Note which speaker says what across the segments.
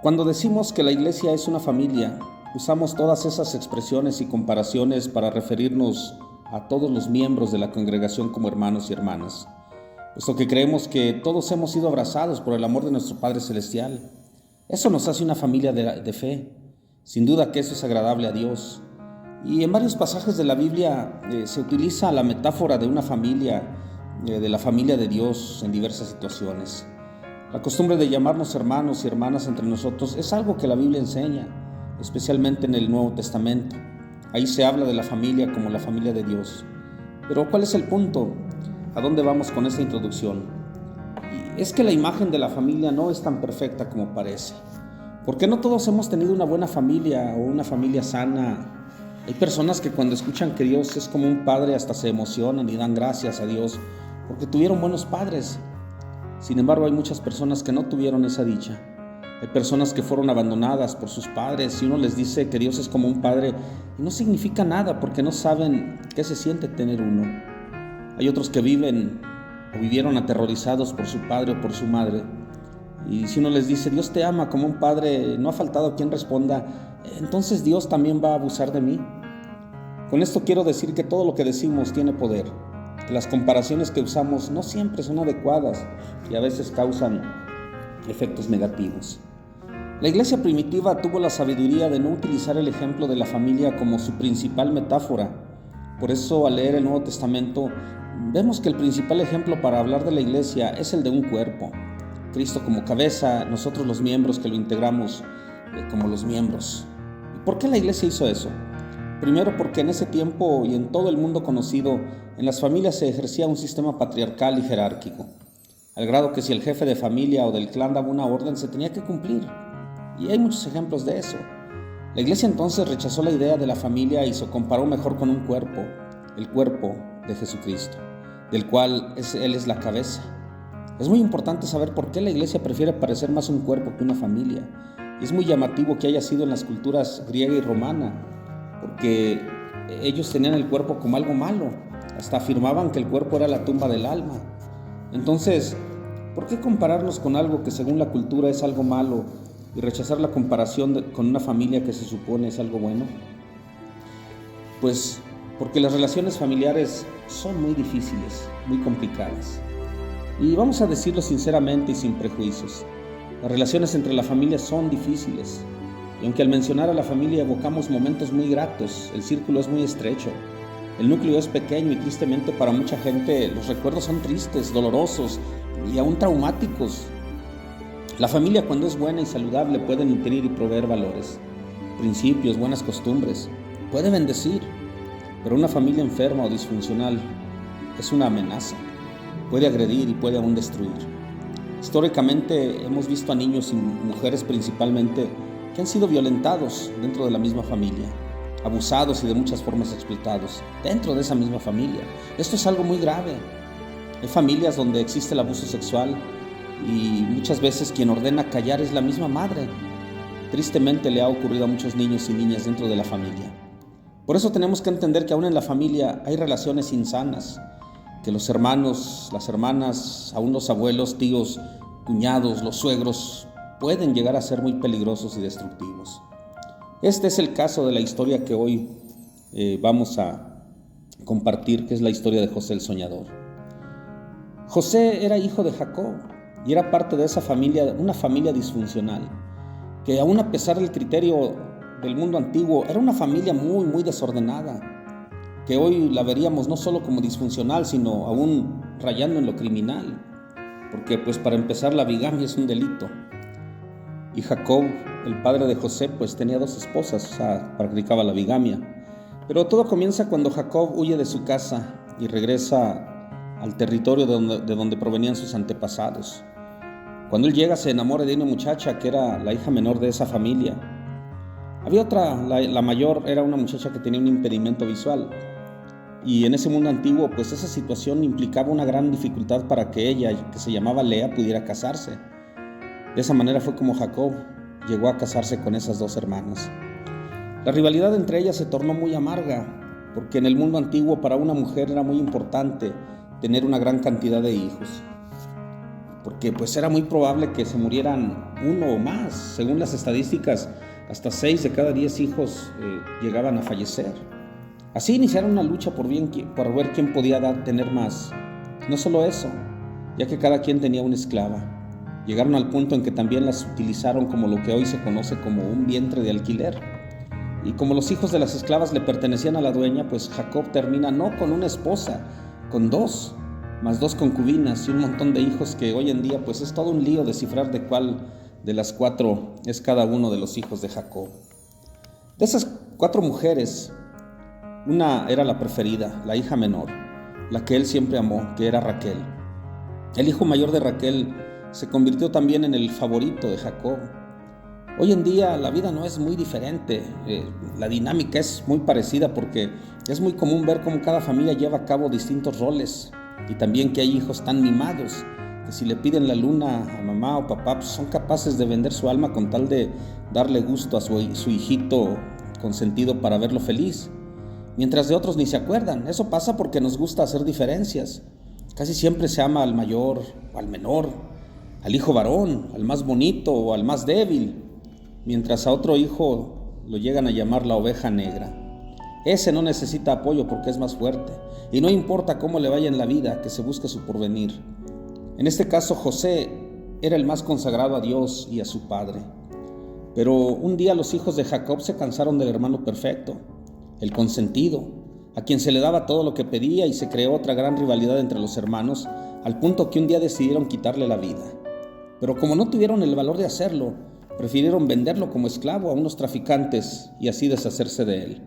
Speaker 1: Cuando decimos que la iglesia es una familia, usamos todas esas expresiones y comparaciones para referirnos a todos los miembros de la congregación como hermanos y hermanas, puesto que creemos que todos hemos sido abrazados por el amor de nuestro Padre Celestial. Eso nos hace una familia de fe. Sin duda que eso es agradable a Dios. Y en varios pasajes de la Biblia se utiliza la metáfora de una familia, de la familia de Dios en diversas situaciones. La costumbre de llamarnos hermanos y hermanas entre nosotros es algo que la Biblia enseña, especialmente en el Nuevo Testamento. Ahí se habla de la familia como la familia de Dios. Pero ¿cuál es el punto? ¿A dónde vamos con esta introducción? Y es que la imagen de la familia no es tan perfecta como parece. Porque no todos hemos tenido una buena familia o una familia sana. Hay personas que cuando escuchan que Dios es como un padre hasta se emocionan y dan gracias a Dios porque tuvieron buenos padres. Sin embargo, hay muchas personas que no tuvieron esa dicha. Hay personas que fueron abandonadas por sus padres y uno les dice que Dios es como un padre y no significa nada porque no saben qué se siente tener uno. Hay otros que viven o vivieron aterrorizados por su padre o por su madre. Y si uno les dice, Dios te ama como un padre, no ha faltado quien responda, entonces Dios también va a abusar de mí. Con esto quiero decir que todo lo que decimos tiene poder, que las comparaciones que usamos no siempre son adecuadas y a veces causan efectos negativos. La iglesia primitiva tuvo la sabiduría de no utilizar el ejemplo de la familia como su principal metáfora. Por eso, al leer el Nuevo Testamento, vemos que el principal ejemplo para hablar de la iglesia es el de un cuerpo. Cristo como cabeza, nosotros los miembros que lo integramos como los miembros. ¿Y por qué la iglesia hizo eso? Primero porque en ese tiempo y en todo el mundo conocido, en las familias se ejercía un sistema patriarcal y jerárquico, al grado que si el jefe de familia o del clan daba una orden se tenía que cumplir. Y hay muchos ejemplos de eso. La iglesia entonces rechazó la idea de la familia y se comparó mejor con un cuerpo, el cuerpo de Jesucristo, del cual Él es la cabeza. Es muy importante saber por qué la iglesia prefiere parecer más un cuerpo que una familia. Y es muy llamativo que haya sido en las culturas griega y romana, porque ellos tenían el cuerpo como algo malo. Hasta afirmaban que el cuerpo era la tumba del alma. Entonces, ¿por qué compararnos con algo que según la cultura es algo malo y rechazar la comparación con una familia que se supone es algo bueno? Pues porque las relaciones familiares son muy difíciles, muy complicadas. Y vamos a decirlo sinceramente y sin prejuicios. Las relaciones entre la familia son difíciles. Y aunque al mencionar a la familia evocamos momentos muy gratos, el círculo es muy estrecho. El núcleo es pequeño y tristemente para mucha gente los recuerdos son tristes, dolorosos y aún traumáticos. La familia cuando es buena y saludable puede nutrir y proveer valores, principios, buenas costumbres, puede bendecir. Pero una familia enferma o disfuncional es una amenaza. Puede agredir y puede aún destruir. Históricamente hemos visto a niños y mujeres principalmente que han sido violentados dentro de la misma familia, abusados y de muchas formas explotados dentro de esa misma familia. Esto es algo muy grave. Hay familias donde existe el abuso sexual y muchas veces quien ordena callar es la misma madre. Tristemente le ha ocurrido a muchos niños y niñas dentro de la familia. Por eso tenemos que entender que aún en la familia hay relaciones insanas, que los hermanos, las hermanas, aún los abuelos, tíos, cuñados, los suegros pueden llegar a ser muy peligrosos y destructivos. Este es el caso de la historia que hoy vamos a compartir, que es la historia de José el Soñador. José era hijo de Jacob y era parte de esa familia, una familia disfuncional, que aún a pesar del criterio del mundo antiguo, era una familia muy, muy desordenada, que hoy la veríamos no solo como disfuncional, sino aún rayando en lo criminal, porque pues para empezar la bigamia es un delito. Y Jacob, el padre de José, pues tenía dos esposas, o sea, practicaba la bigamia. Pero todo comienza cuando Jacob huye de su casa y regresa al territorio de donde provenían sus antepasados. Cuando él llega se enamora de una muchacha que era la hija menor de esa familia. Había otra, la mayor era una muchacha que tenía un impedimento visual. Y en ese mundo antiguo, pues esa situación implicaba una gran dificultad para que ella, que se llamaba Lea, pudiera casarse. De esa manera fue como Jacob llegó a casarse con esas dos hermanas. La rivalidad entre ellas se tornó muy amarga, porque en el mundo antiguo para una mujer era muy importante tener una gran cantidad de hijos. porque pues era muy probable que se murieran uno o más. Según las estadísticas, hasta 6 de cada 10 hijos llegaban a fallecer. Así iniciaron una lucha por ver quién podía tener más. No solo eso, ya que cada quien tenía una esclava. Llegaron al punto en que también las utilizaron como lo que hoy se conoce como un vientre de alquiler. Y como los hijos de las esclavas le pertenecían a la dueña, pues Jacob termina no con una esposa, con 2, más 2 concubinas y un montón de hijos que hoy en día pues es todo un lío descifrar de cuál de las 4 es cada uno de los hijos de Jacob. De esas 4 mujeres, una era la preferida, la hija menor, la que él siempre amó, que era Raquel. El hijo mayor de Raquel se convirtió también en el favorito de Jacob. Hoy en día la vida no es muy diferente, la dinámica es muy parecida porque es muy común ver cómo cada familia lleva a cabo distintos roles y también que hay hijos tan mimados que si le piden la luna a mamá o papá pues son capaces de vender su alma con tal de darle gusto a su hijito consentido para verlo feliz, mientras de otros ni se acuerdan. Eso pasa porque nos gusta hacer diferencias. Casi siempre se ama al mayor o al menor, al hijo varón, al más bonito o al más débil, mientras a otro hijo lo llegan a llamar la oveja negra. Ese no necesita apoyo porque es más fuerte, y no importa cómo le vaya en la vida, que se busque su porvenir. En este caso, José era el más consagrado a Dios y a su padre. Pero un día los hijos de Jacob se cansaron del hermano perfecto, el consentido, a quien se le daba todo lo que pedía, y se creó otra gran rivalidad entre los hermanos, al punto que un día decidieron quitarle la vida. Pero como no tuvieron el valor de hacerlo, prefirieron venderlo como esclavo a unos traficantes y así deshacerse de él.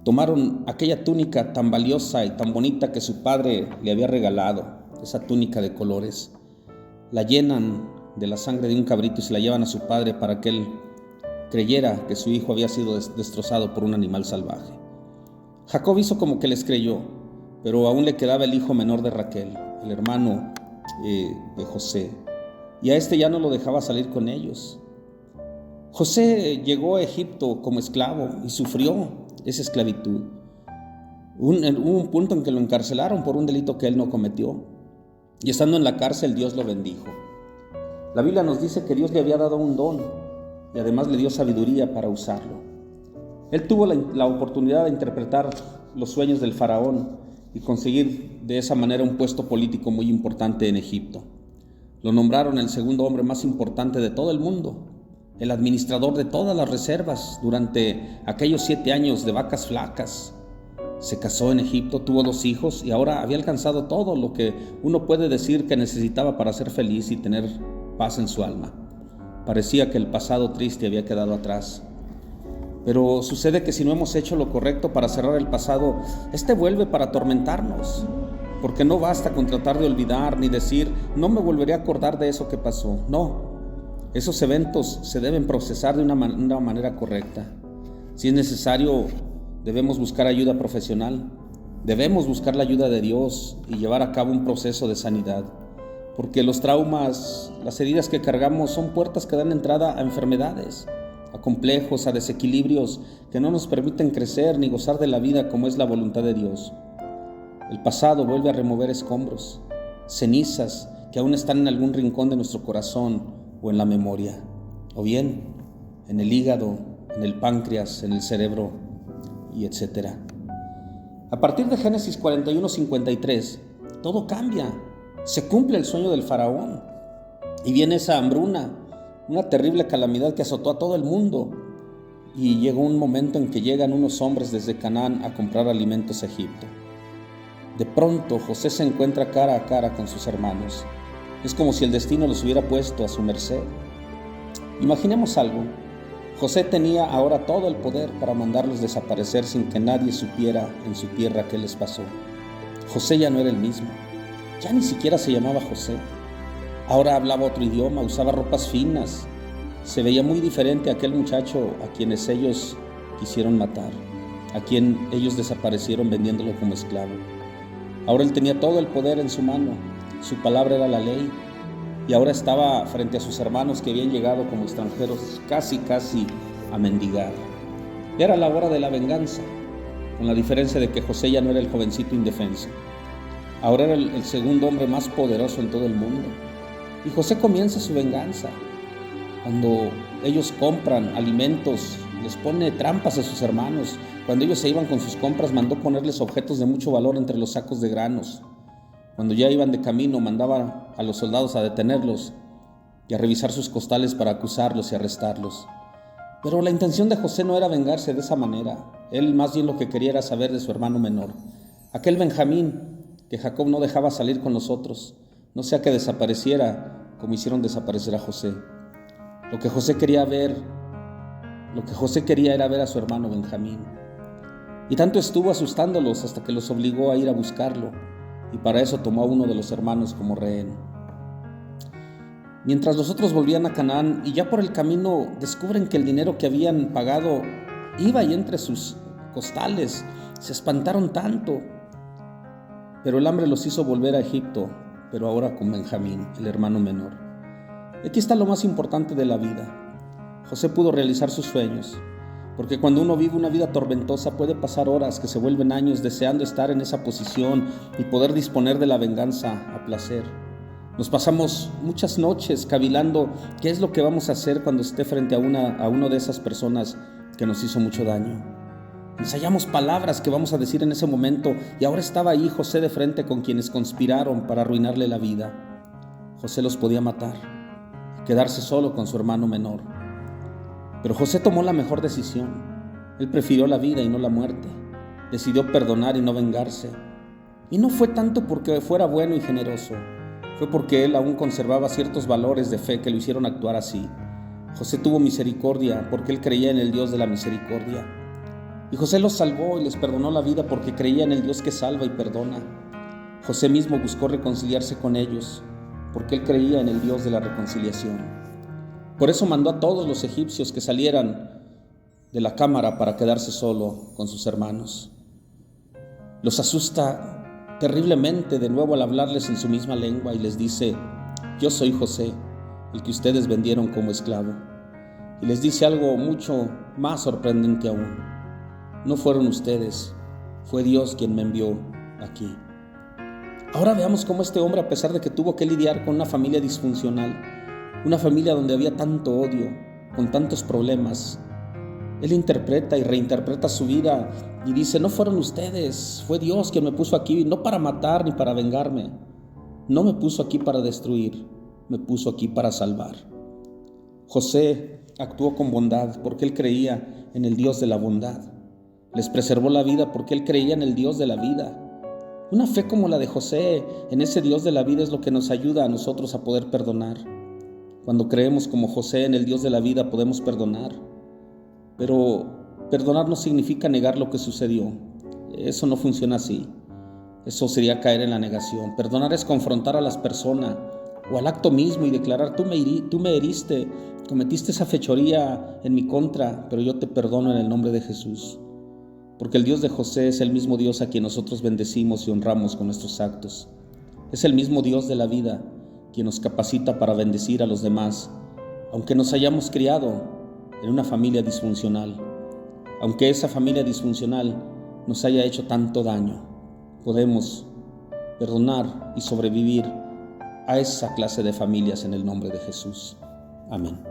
Speaker 1: Tomaron aquella túnica tan valiosa y tan bonita que su padre le había regalado, esa túnica de colores, la llenan de la sangre de un cabrito y se la llevan a su padre para que él creyera que su hijo había sido destrozado por un animal salvaje. Jacob hizo como que les creyó, pero aún le quedaba el hijo menor de Raquel, el hermano de José, y a este ya no lo dejaba salir con ellos. José llegó a Egipto como esclavo y sufrió esa esclavitud. Hubo un punto en que lo encarcelaron por un delito que él no cometió, y estando en la cárcel Dios lo bendijo. La Biblia nos dice que Dios le había dado un don y además le dio sabiduría para usarlo. Él tuvo la oportunidad de interpretar los sueños del faraón y conseguir de esa manera un puesto político muy importante en Egipto. Lo nombraron el segundo hombre más importante de todo el mundo, el administrador de todas las reservas durante aquellos 7 años de vacas flacas. Se casó en Egipto, tuvo 2 hijos y ahora había alcanzado todo lo que uno puede decir que necesitaba para ser feliz y tener paz en su alma. Parecía que el pasado triste había quedado atrás. Pero sucede que si no hemos hecho lo correcto para cerrar el pasado, este vuelve para atormentarnos. Porque no basta con tratar de olvidar ni decir, no me volveré a acordar de eso que pasó. No, esos eventos se deben procesar de una manera correcta. Si es necesario, debemos buscar ayuda profesional. Debemos buscar la ayuda de Dios y llevar a cabo un proceso de sanidad. Porque los traumas, las heridas que cargamos son puertas que dan entrada a enfermedades, a complejos, a desequilibrios que no nos permiten crecer ni gozar de la vida como es la voluntad de Dios. El pasado vuelve a remover escombros, cenizas que aún están en algún rincón de nuestro corazón o en la memoria, o bien en el hígado, en el páncreas, en el cerebro, y etc. A partir de Génesis 41:53, todo cambia. Se cumple el sueño del faraón y viene esa hambruna, una terrible calamidad que azotó a todo el mundo, y llegó un momento en que llegan unos hombres desde Canaán a comprar alimentos a Egipto. De pronto José se encuentra cara a cara con sus hermanos. Es como si el destino los hubiera puesto a su merced. Imaginemos algo. José tenía ahora todo el poder para mandarlos desaparecer sin que nadie supiera en su tierra qué les pasó. José ya no era el mismo. Ya ni siquiera se llamaba José. Ahora hablaba otro idioma, usaba ropas finas. Se veía muy diferente a aquel muchacho a quienes ellos quisieron matar, a quien ellos desaparecieron vendiéndolo como esclavo. Ahora él tenía todo el poder en su mano, su palabra era la ley, y ahora estaba frente a sus hermanos que habían llegado como extranjeros casi a mendigar. Era la hora de la venganza, con la diferencia de que José ya no era el jovencito indefenso. Ahora era el segundo hombre más poderoso en todo el mundo. Y José comienza su venganza. Cuando ellos compran alimentos, les pone trampas a sus hermanos. Cuando ellos se iban con sus compras, mandó ponerles objetos de mucho valor entre los sacos de granos. Cuando ya iban de camino, mandaba a los soldados a detenerlos y a revisar sus costales para acusarlos y arrestarlos. Pero la intención de José no era vengarse de esa manera. Él más bien lo que quería era saber de su hermano menor, aquel Benjamín que Jacob no dejaba salir con los otros, no sea que desapareciera como hicieron desaparecer a José. Lo que José quería era ver a su hermano Benjamín. Y tanto estuvo asustándolos hasta que los obligó a ir a buscarlo, y para eso tomó a uno de los hermanos como rehén. Mientras los otros volvían a Canaán y ya por el camino descubren que el dinero que habían pagado iba ahí entre sus costales, se espantaron tanto. Pero el hambre los hizo volver a Egipto, pero ahora con Benjamín, el hermano menor. Aquí está lo más importante de la vida. José pudo realizar sus sueños, porque cuando uno vive una vida tormentosa puede pasar horas que se vuelven años deseando estar en esa posición y poder disponer de la venganza a placer. Nos pasamos muchas noches cavilando qué es lo que vamos a hacer cuando esté frente a uno de esas personas que nos hizo mucho daño. Ensayamos palabras que vamos a decir en ese momento, y ahora estaba ahí José de frente con quienes conspiraron para arruinarle la vida. José los podía matar, quedarse solo con su hermano menor. Pero José tomó la mejor decisión. Él prefirió la vida y no la muerte. Decidió perdonar y no vengarse. Y no fue tanto porque fuera bueno y generoso, fue porque él aún conservaba ciertos valores de fe que lo hicieron actuar así. José tuvo misericordia porque él creía en el Dios de la misericordia. Y José los salvó y les perdonó la vida porque creía en el Dios que salva y perdona. José mismo buscó reconciliarse con ellos porque él creía en el Dios de la reconciliación. Por eso mandó a todos los egipcios que salieran de la cámara para quedarse solo con sus hermanos. Los asusta terriblemente de nuevo al hablarles en su misma lengua y les dice: yo soy José, el que ustedes vendieron como esclavo. Y les dice algo mucho más sorprendente aún: no fueron ustedes, fue Dios quien me envió aquí. Ahora veamos cómo este hombre, a pesar de que tuvo que lidiar con una familia disfuncional, una familia donde había tanto odio, con tantos problemas, él interpreta y reinterpreta su vida y dice: no fueron ustedes, fue Dios quien me puso aquí, no para matar ni para vengarme. No me puso aquí para destruir, me puso aquí para salvar. José actuó con bondad porque él creía en el Dios de la bondad. Les preservó la vida porque él creía en el Dios de la vida. Una fe como la de José en ese Dios de la vida es lo que nos ayuda a nosotros a poder perdonar. Cuando creemos como José en el Dios de la vida podemos perdonar. Pero perdonar no significa negar lo que sucedió. Eso no funciona así. Eso sería caer en la negación. Perdonar es confrontar a las personas o al acto mismo y declarar: tú me heriste, cometiste esa fechoría en mi contra, pero yo te perdono en el nombre de Jesús. Porque el Dios de José es el mismo Dios a quien nosotros bendecimos y honramos con nuestros actos. Es el mismo Dios de la vida quien nos capacita para bendecir a los demás, aunque nos hayamos criado en una familia disfuncional, aunque esa familia disfuncional nos haya hecho tanto daño. Podemos perdonar y sobrevivir a esa clase de familias en el nombre de Jesús. Amén.